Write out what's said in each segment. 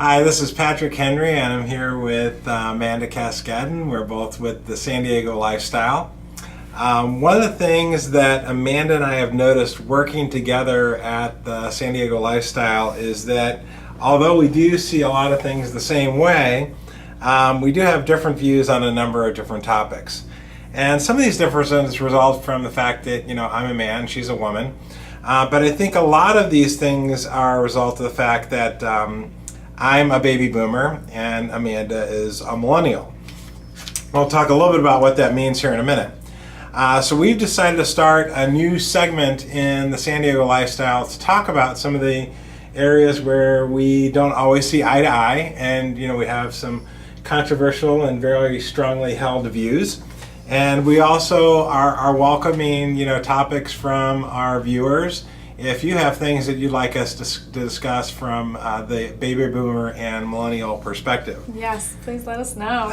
Hi, this is Patrick Henry, and I'm here with Amanda Cascadden. We're both with the San Diego Lifestyle. One of the things that Amanda and I have noticed working together at the San Diego Lifestyle is that although we do see a lot of things the same way, we do have different views on a number of different topics. And some of these differences result from the fact that, I'm a man, she's a woman. But I think a lot of these things are a result of the fact that I'm a baby boomer and Amanda is a millennial. We'll talk a little bit about what that means here in a minute. So we've decided to start a new segment in the San Diego Lifestyle to talk about some of the areas where we don't always see eye to eye, and we have some controversial and very strongly held views. And we also are welcoming topics from our viewers. If you have things that you'd like us to discuss from the baby boomer and millennial perspective. Yes, please let us know.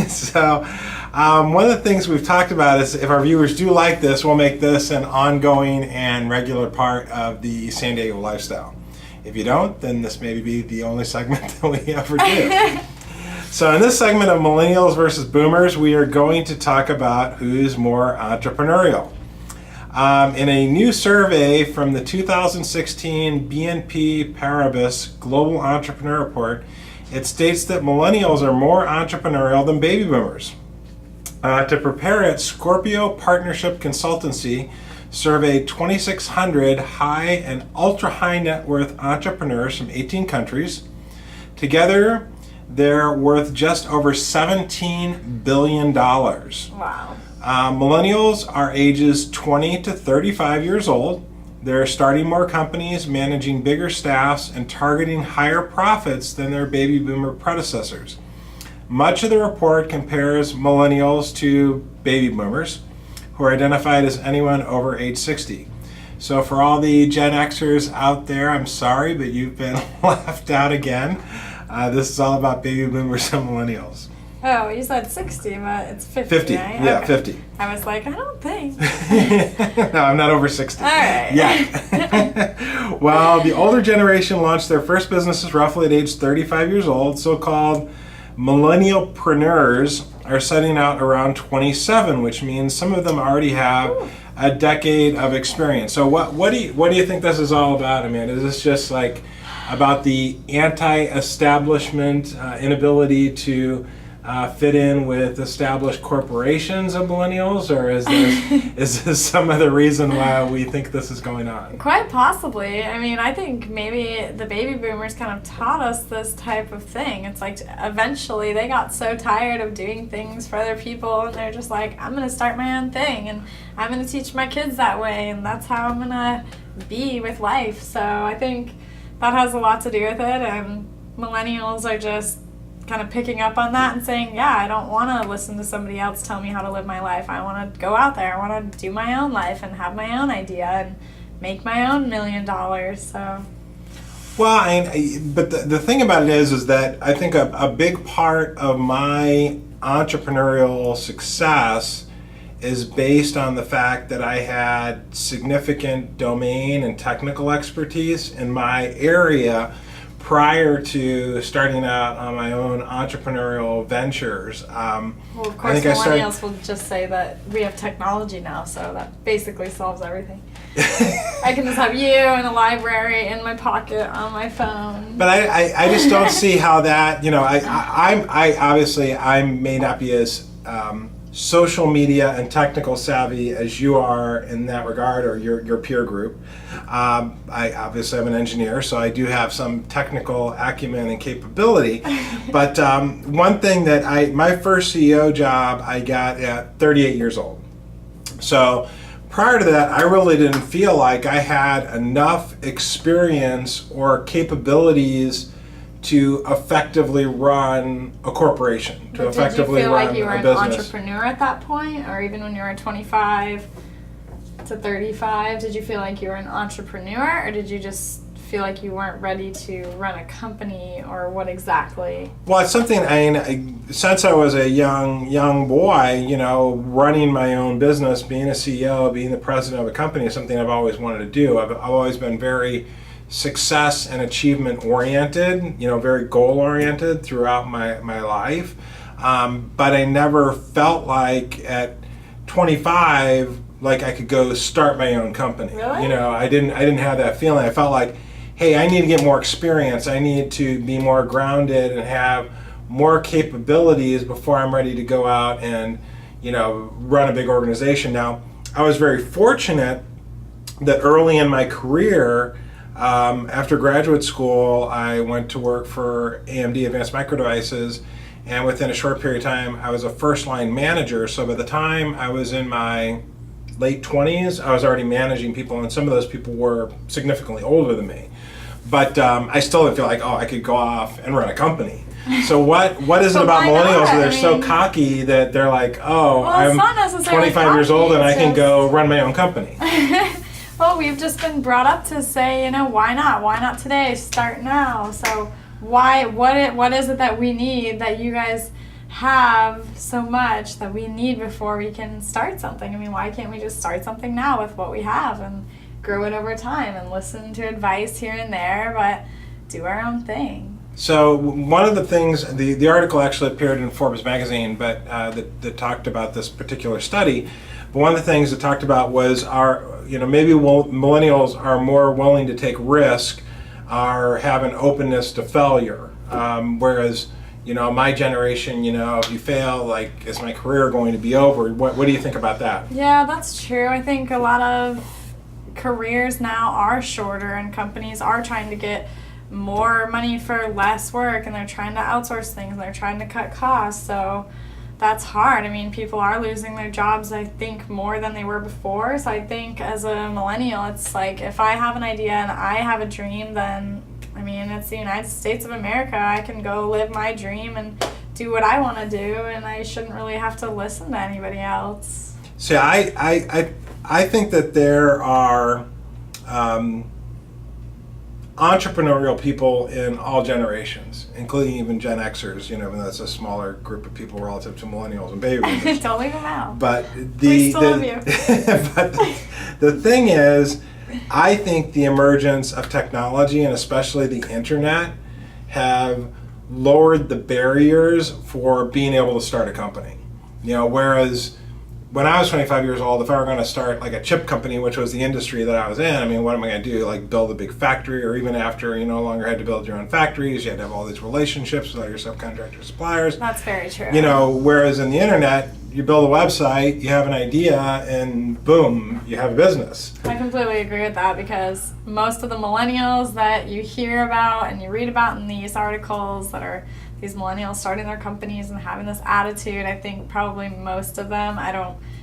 So one of the things we've talked about is if our viewers do like this, we'll make this an ongoing and regular part of the San Diego Lifestyle. If you don't, then this may be the only segment that we ever do. So in this segment of Millennials versus Boomers, we are going to talk about who's more entrepreneurial. In a new survey from the 2016 BNP Paribas Global Entrepreneur Report, it states that millennials are more entrepreneurial than baby boomers. To prepare it, Scorpio Partnership Consultancy surveyed 2,600 high and ultra-high net worth entrepreneurs from 18 countries. Together, they're worth just over $17 billion. Wow. Millennials are ages 20 to 35 years old. They're starting more companies, managing bigger staffs, and targeting higher profits than their baby boomer predecessors. Much of the report compares millennials to baby boomers, who are identified as anyone over age 60. So for all the Gen Xers out there, I'm sorry, but you've been left out again. This is all about baby boomers and millennials. Oh, you said 60, but it's 50, 50, right? yeah, Okay. 50. I was like, I don't think. No, I'm not over 60. All right. Yeah. Well, the older generation launched their first businesses roughly at age 35 years old. So-called millennialpreneurs are setting out around 27, which means some of them already have a decade of experience. So what do you think this is all about, Amanda? Is this just like about the anti-establishment inability to fit in with established corporations of millennials, or is this some other reason why we think this is going on? Quite possibly. I mean, I think maybe the baby boomers kind of taught us this type of thing. It's like eventually they got so tired of doing things for other people, and they're just like, I'm going to start my own thing, and I'm going to teach my kids that way, and that's how I'm going to be with life. So I think that has a lot to do with it, and millennials are just kind of picking up on that and saying, yeah, I don't want to listen to somebody else tell me how to live my life. I want to go out there. I want to do my own life and have my own idea and make my own $1 million. So, well, but the thing about it is that I think a big part of my entrepreneurial success is based on the fact that I had significant domain and technical expertise in my area prior to starting out on my own entrepreneurial ventures. well, of course, millennials will just say that we have technology now, so that basically solves everything. I can just have you in a library in my pocket on my phone. But I just don't see how that, I obviously I may not be as social media and technical savvy as you are in that regard, or your peer group. I obviously am an engineer, so I do have some technical acumen and capability. But one thing that my first CEO job I got at 38 years old. So prior to that, I really didn't feel like I had enough experience or capabilities to effectively run a corporation, to effectively run a business. Did you feel like you were an entrepreneur at that point, or even when you were 25 to 35, did you feel like you were an entrepreneur, or did you just feel like you weren't ready to run a company, or what exactly? Well, it's something, since I was a young boy, running my own business, being a CEO, being the president of a company is something I've always wanted to do. I've always been very success and achievement oriented, very goal oriented throughout my life. But I never felt like at 25, like I could go start my own company. Really? I didn't have that feeling. I felt like, hey, I need to get more experience. I need to be more grounded and have more capabilities before I'm ready to go out and, run a big organization. Now, I was very fortunate that early in my career, after graduate school, I went to work for AMD, Advanced Micro Devices, and within a short period of time, I was a first-line manager. So by the time I was in my late 20s, I was already managing people, and some of those people were significantly older than me. But I still didn't feel like, I could go off and run a company. So what is it about millennials that they're so cocky that they're like, I'm 25 years old and I can go run my own company? Well, we've just been brought up to say, why not? Why not today? Start now. So what is it that we need that you guys have so much that we need before we can start something? I mean, why can't we just start something now with what we have and grow it over time and listen to advice here and there, but do our own thing? So one of the things, the article actually appeared in Forbes magazine, but that talked about this particular study. But one of the things it talked about was maybe millennials are more willing to take risk, or have an openness to failure, whereas my generation, if you fail, like, is my career going to be over? What do you think about that? Yeah, that's true. I think a lot of careers now are shorter, and companies are trying to get more money for less work, and they're trying to outsource things, and they're trying to cut costs. So that's hard. I mean, people are losing their jobs, I think, more than they were before. So I think as a millennial, it's like, if I have an idea and I have a dream, then, it's the United States of America. I can go live my dream and do what I want to do, and I shouldn't really have to listen to anybody else. See, I think that there are entrepreneurial people in all generations, including even Gen Xers, even though that's a smaller group of people relative to millennials and baby boomers. Don't leave them out. But we still love you. But the thing is, I think the emergence of technology, and especially the internet, have lowered the barriers for being able to start a company. Whereas when I was 25 years old, if I were going to start like a chip company, which was the industry that I was in, what am I going to do? Like build a big factory? Or even after you no longer had to build your own factories, you had to have all these relationships with all your subcontractor suppliers. That's very true. Whereas in the internet, you build a website, you have an idea, and boom, you have a business. I completely agree with that, because most of the millennials that you hear about and you read about in these articles that are these millennials starting their companies and having this attitude, I think probably most of them,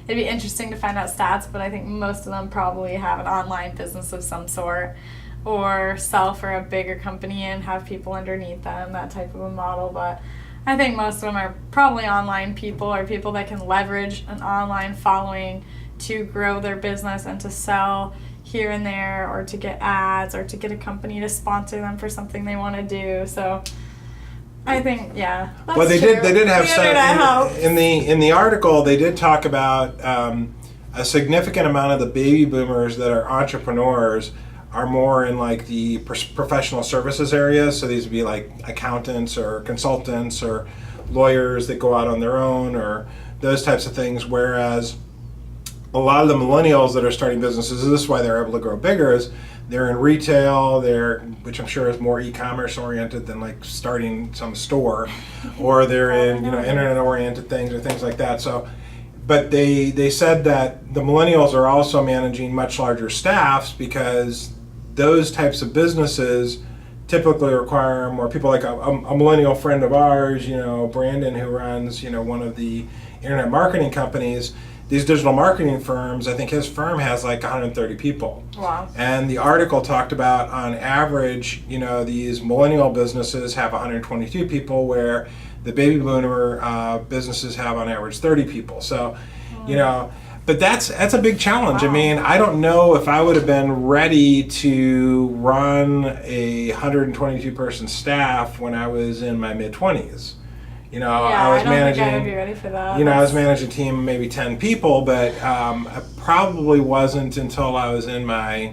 it'd be interesting to find out stats, but I think most of them probably have an online business of some sort, or sell for a bigger company and have people underneath them, that type of a model. But I think most of them are probably online people, or people that can leverage an online following to grow their business and to sell here and there, or to get ads, or to get a company to sponsor them for something they want to do. So I think, that's well, they true. did have some in the article. They did talk about a significant amount of the baby boomers that are entrepreneurs are more in like the professional services area. So these would be like accountants or consultants or lawyers that go out on their own, or those types of things. Whereas a lot of the millennials that are starting businesses, this is why they're able to grow bigger, is they're in retail, which I'm sure is more e-commerce oriented than like starting some store, or they're in internet oriented things or things like that. So, but they said that the millennials are also managing much larger staffs, because those types of businesses typically require more people. Like a millennial friend of ours, Brandon, who runs one of the internet marketing companies. These digital marketing firms, I think his firm has like 130 people. Wow. And the article talked about, on average, these millennial businesses have 122 people, where the baby boomer businesses have on average 30 people. So, but that's a big challenge. Wow. I don't know if I would have been ready to run a 122 person staff when I was in my mid-20s. I was managing. Think I would be ready for that. I was managing a team of maybe 10 people, but it probably wasn't until I was in my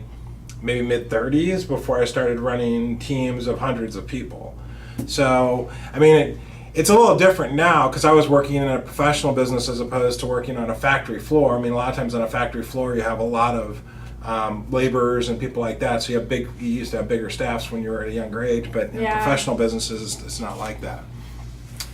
maybe mid-30s before I started running teams of hundreds of people. So, I mean, it's a little different now because I was working in a professional business as opposed to working on a factory floor. I mean, a lot of times on a factory floor, you have a lot of laborers and people like that. So you used to have bigger staffs when you were at a younger age, but in professional businesses, it's not like that.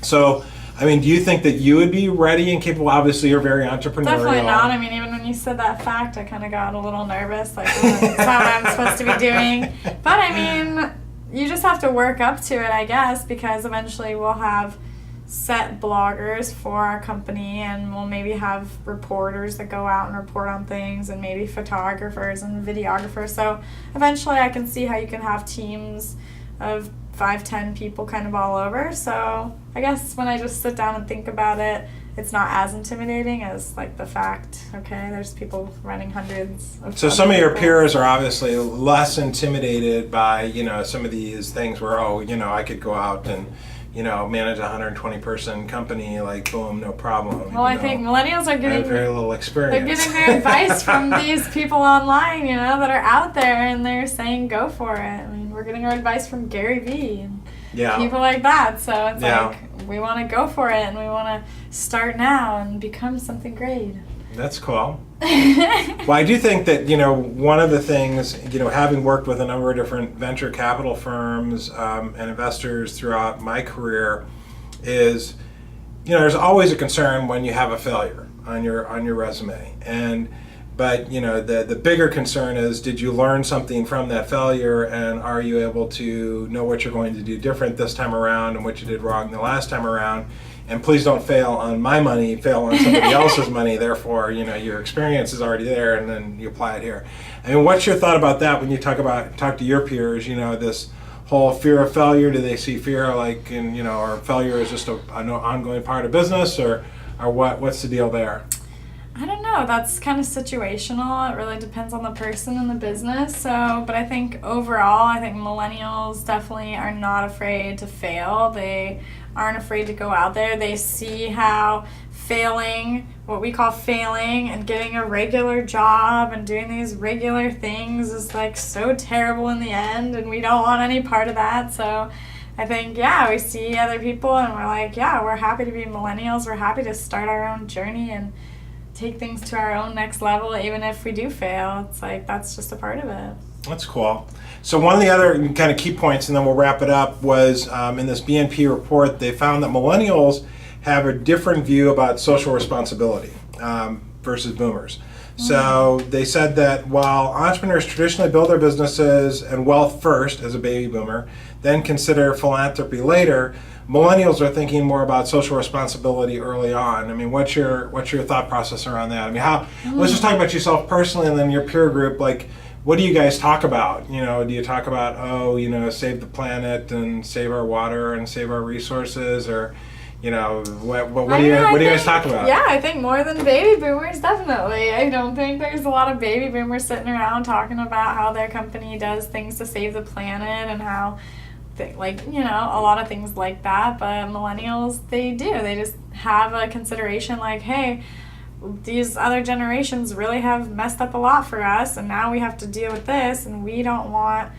So, I mean, do you think that you would be ready and capable? Obviously, you're very entrepreneurial. Definitely not. I mean, even when you said that fact, I kind of got a little nervous, like, that's not what I'm supposed to be doing. But I mean, you just have to work up to it, I guess, because eventually we'll have set bloggers for our company, and we'll maybe have reporters that go out and report on things, and maybe photographers and videographers. So eventually I can see how you can have teams of 5-10 people kind of all over. So I guess when I just sit down and think about it, it's not as intimidating as like the fact, okay, there's people running hundreds of So some of your peers are obviously less intimidated by, you know, some of these things where, oh, you know, I could go out and, you know, manage a 120-person company, like, boom, no problem. Well, I think millennials are getting very little experience. They're getting their advice from these people online, you know, that are out there, and they're saying go for it. I mean, we're getting our advice from Gary Vee and people like that. So it's like we want to go for it, and we want to start now and become something great. That's cool. Well, I do think that, you know, one of the things, you know, having worked with a number of different venture capital firms and investors throughout my career is, you know, there's always a concern when you have a failure on your resume. But, you know, the bigger concern is, did you learn something from that failure, and are you able to know what you're going to do different this time around and what you did wrong the last time around? And please don't fail on my money, fail on somebody else's money. Therefore, you know, your experience is already there, and then you apply it here. I mean, what's your thought about that when you talk to your peers? You know, this whole fear of failure. Do they see fear like, in, you know, or failure is just an ongoing part of business, or what? What's the deal there? I don't know. That's kind of situational. It really depends on the person and the business. So, but I think overall, I think millennials definitely are not afraid to fail. They aren't afraid to go out there. They see how failing, what we call failing, and getting a regular job and doing these regular things is like so terrible in the end, and we don't want any part of that. So I think, we see other people and we're like, we're happy to be millennials. We're happy to start our own journey and take things to our own next level, even if we do fail. It's like, that's just a part of it. That's cool. So one of the other kind of key points, and then we'll wrap it up, was in this BNP report, they found that millennials have a different view about social responsibility versus boomers. So they said that while entrepreneurs traditionally build their businesses and wealth first as a baby boomer, then consider philanthropy later, millennials are thinking more about social responsibility early on. I mean, what's your thought process around that? I mean, let's just talk about yourself personally, and then your peer group. Like, what do you guys talk about? You know, do you talk about, save the planet and save our water and save our resources, or, you know, what do you guys talk about? Yeah, I think more than baby boomers, definitely. I don't think there's a lot of baby boomers sitting around talking about how their company does things to save the planet and how, a lot of things like that. But millennials, they do. They just have a consideration like, hey, these other generations really have messed up a lot for us, and now we have to deal with this, and we don't want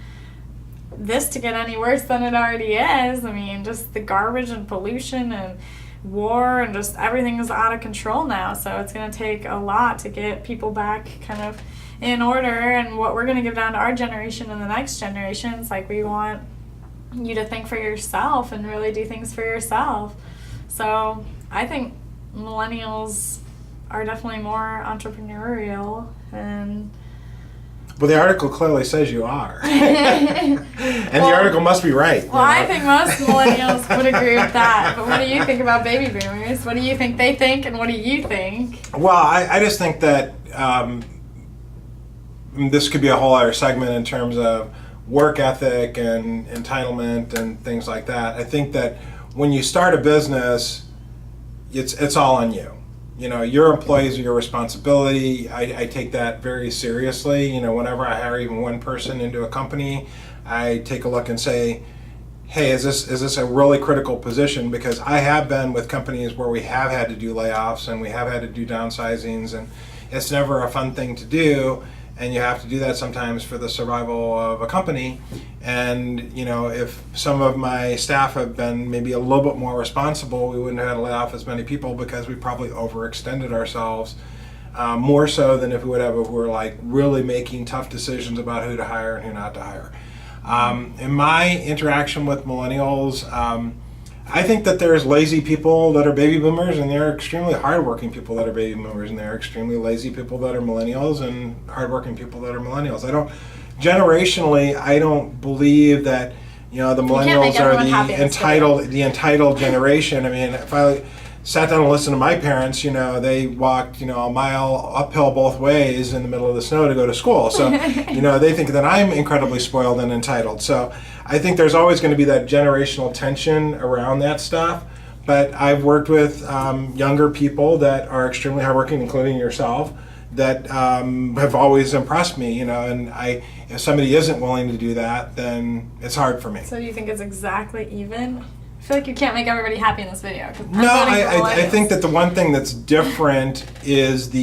this to get any worse than it already is. I mean, just the garbage and pollution and war and just everything is out of control now. So it's going to take a lot to get people back kind of in order. And what we're going to give down to our generation and the next generation is like, we want you to think for yourself and really do things for yourself. So I think millennials are definitely more entrepreneurial. And well, the article clearly says you are. And the article must be right. Well, I think most millennials would agree with that. But what do you think about baby boomers? What do you think they think, and what do you think? Well, I just think that this could be a whole other segment in terms of work ethic and entitlement and things like that. I think that when you start a business, it's all on you. You know, your employees are your responsibility. I take that very seriously. You know, whenever I hire even one person into a company, I take a look and say, hey, is this a really critical position? Because I have been with companies where we have had to do layoffs and we have had to do downsizings, and it's never a fun thing to do. and you have to do that sometimes for the survival of a company. And if some of my staff have been maybe a little bit more responsible, we wouldn't have had to lay off as many people because we probably overextended ourselves, more so than if we would have if we were like really making tough decisions about who to hire and who not to hire. In my interaction with millennials, I think that there's lazy people that are baby boomers, and there are extremely hardworking people that are baby boomers, and there are extremely lazy people that are millennials, and hardworking people that are millennials. Generationally, I don't believe that the millennials are the entitled generation. I mean, if I sat down and listened to my parents, they walked a mile uphill both ways in the middle of the snow to go to school. So they think that I'm incredibly spoiled and entitled. So I think there's always going to be that generational tension around that stuff. But I've worked with younger people that are extremely hardworking, including yourself, that have always impressed me. And if somebody isn't willing to do that, then it's hard for me. So you think it's exactly even? I feel like you can't make everybody happy in this video. No, I think that the one thing that's different is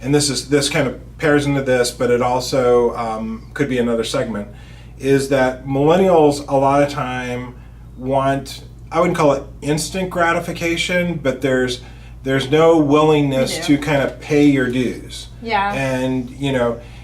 and this kind of pairs into this, but it also could be another segment, is that millennials a lot of time want, I wouldn't call it instant gratification, but there's no willingness to kind of pay your dues. Yeah. And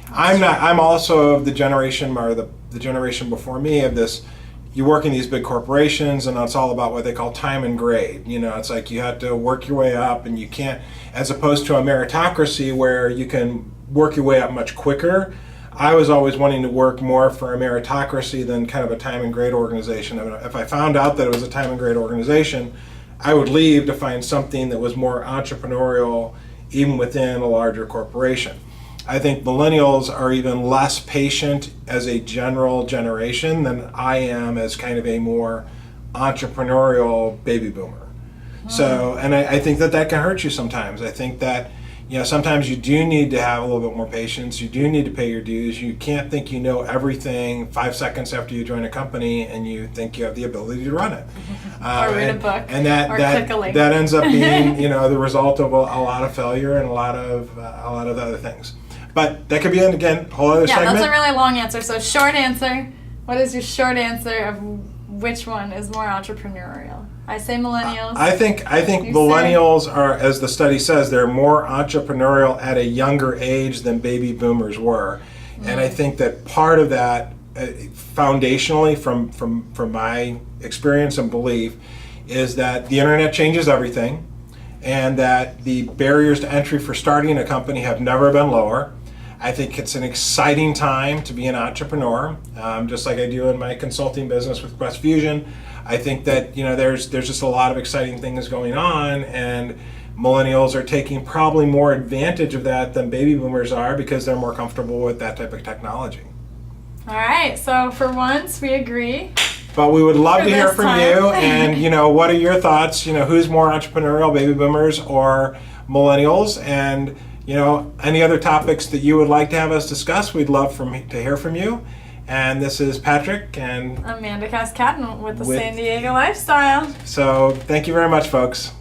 I'm also of the generation, or the generation before me, of this. You work in these big corporations, and it's all about what they call time and grade. It's like you have to work your way up, and you can't, as opposed to a meritocracy where you can work your way up much quicker. I was always wanting to work more for a meritocracy than kind of a time and grade organization. I mean, if I found out that it was a time and grade organization, I would leave to find something that was more entrepreneurial, even within a larger corporation. I think millennials are even less patient as a general generation than I am as kind of a more entrepreneurial baby boomer. So, and I think that can hurt you sometimes. I think that, sometimes you do need to have a little bit more patience. You do need to pay your dues. You can't think you know everything 5 seconds after you join a company and you think you have the ability to run it. Or read a book. And that ends up being, the result of a lot of failure and a lot of other things. But that could be, again, a whole other segment. Yeah, that's a really long answer. So short answer, what is your short answer of which one is more entrepreneurial? I say millennials. I think millennials are, as the study says, they're more entrepreneurial at a younger age than baby boomers were. And I think that part of that, foundationally, from my experience and belief, is that the internet changes everything, and that the barriers to entry for starting a company have never been lower. I think it's an exciting time to be an entrepreneur, just like I do in my consulting business with Quest Fusion. I think that there's just a lot of exciting things going on, and millennials are taking probably more advantage of that than baby boomers are because they're more comfortable with that type of technology. All right, so for once we agree. But we would love to hear from you, and what are your thoughts? Who's more entrepreneurial, baby boomers or millennials? And any other topics that you would like to have us discuss, we'd love to hear from you. And this is Patrick and Amanda Cascadden with the San Diego Lifestyle. So thank you very much, folks.